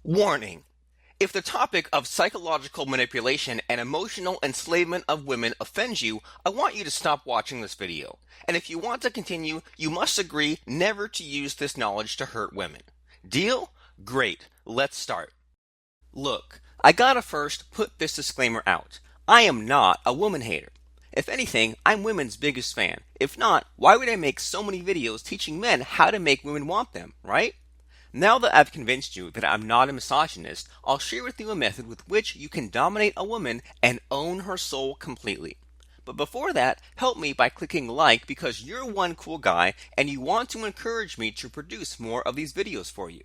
Warning: if the topic of psychological manipulation and emotional enslavement of women offends you, I want you to stop watching this video. And if you want to continue, you must agree never to use this knowledge to hurt women. Deal? Great. Let's start. Look, I gotta first put this disclaimer out. I am not a woman hater. If anything, I'm women's biggest fan. If not, why would I make so many videos teaching men how to make women want them, right? Now that I've convinced you that I'm not a misogynist, I'll share with you a method with which you can dominate a woman and own her soul completely. But before that, help me by clicking like because you're one cool guy and you want to encourage me to produce more of these videos for you.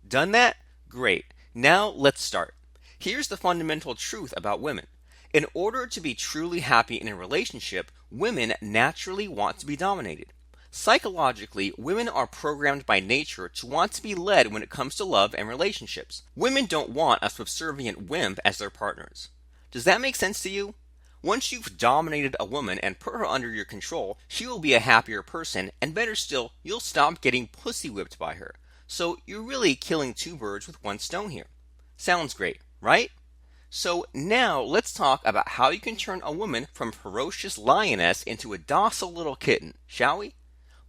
Done that? Great. Now let's start. Here's the fundamental truth about women. In order to be truly happy in a relationship, women naturally want to be dominated. Psychologically, women are programmed by nature to want to be led when it comes to love and relationships. Women don't want a subservient wimp as their partners. Does that make sense to you? Once you've dominated a woman and put her under your control, she will be a happier person, and better still, you'll stop getting pussy whipped by her. So you're really killing two birds with one stone here. Sounds great, right? So now let's talk about how you can turn a woman from ferocious lioness into a docile little kitten, shall we?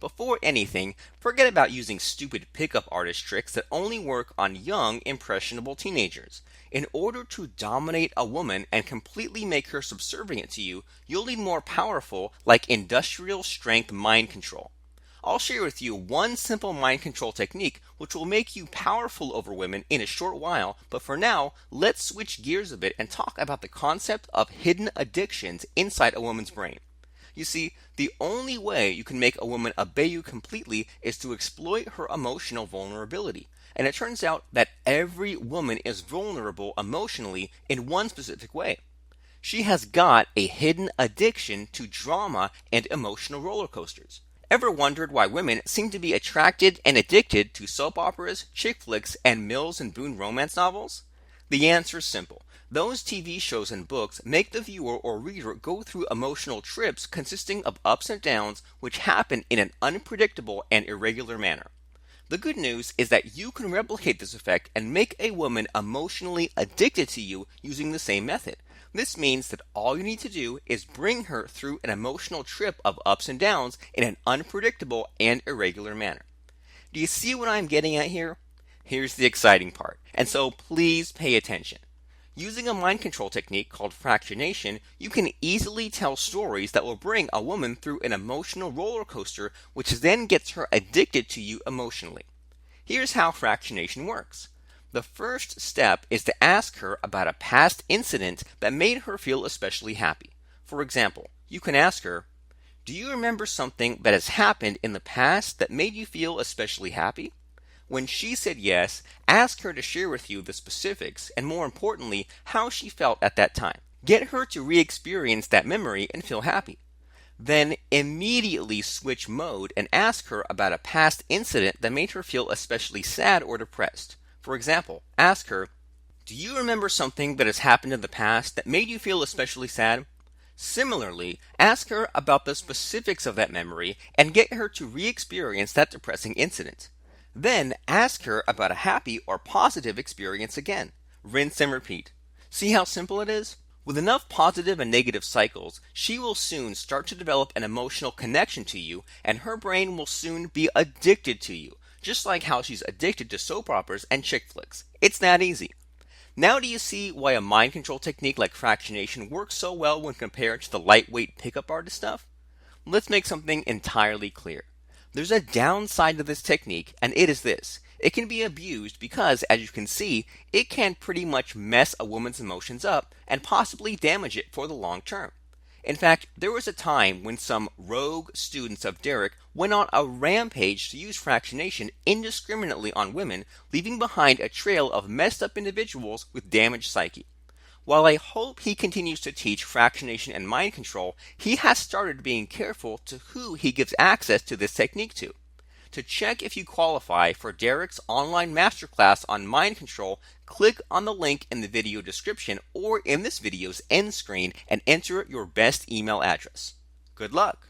Before anything, forget about using stupid pickup artist tricks that only work on young, impressionable teenagers. In order to dominate a woman and completely make her subservient to you, you'll need more powerful, like industrial strength mind control. I'll share with you one simple mind control technique which will make you powerful over women in a short while, but for now, let's switch gears a bit and talk about the concept of hidden addictions inside a woman's brain. You see, the only way you can make a woman obey you completely is to exploit her emotional vulnerability. And it turns out that every woman is vulnerable emotionally in one specific way. She has got a hidden addiction to drama and emotional roller coasters. Ever wondered why women seem to be attracted and addicted to soap operas, chick flicks, and Mills and Boon romance novels? The answer is simple. Those TV shows and books make the viewer or reader go through emotional trips consisting of ups and downs which happen in an unpredictable and irregular manner. The good news is that you can replicate this effect and make a woman emotionally addicted to you using the same method. This means that all you need to do is bring her through an emotional trip of ups and downs in an unpredictable and irregular manner. Do you see what I'm getting at here? Here's the exciting part, and so please pay attention. Using a mind control technique called fractionation, you can easily tell stories that will bring a woman through an emotional roller coaster which then gets her addicted to you emotionally. Here's how fractionation works. The first step is to ask her about a past incident that made her feel especially happy. For example, you can ask her, "Do you remember something that has happened in the past that made you feel especially happy?" When she said yes, ask her to share with you the specifics and, more importantly, how she felt at that time. Get her to re-experience that memory and feel happy. Then immediately switch mode and ask her about a past incident that made her feel especially sad or depressed. For example, ask her, "Do you remember something that has happened in the past that made you feel especially sad?" Similarly, ask her about the specifics of that memory and get her to re-experience that depressing incident. Then ask her about a happy or positive experience again. Rinse and repeat. See how simple it is? With enough positive and negative cycles, she will soon start to develop an emotional connection to you, and her brain will soon be addicted to you, just like how she's addicted to soap operas and chick flicks. It's that easy. Now do you see why a mind control technique like fractionation works so well when compared to the lightweight pickup artist stuff? Let's make something entirely clear. There's a downside to this technique, and it is this. It can be abused because, as you can see, it can pretty much mess a woman's emotions up and possibly damage it for the long term. In fact, there was a time when some rogue students of Derek went on a rampage to use fractionation indiscriminately on women, leaving behind a trail of messed up individuals with damaged psyche. While I hope he continues to teach fractionation and mind control, he has started being careful to who he gives access to this technique to. To check if you qualify for Derek's online masterclass on mind control, click on the link in the video description or in this video's end screen and enter your best email address. Good luck!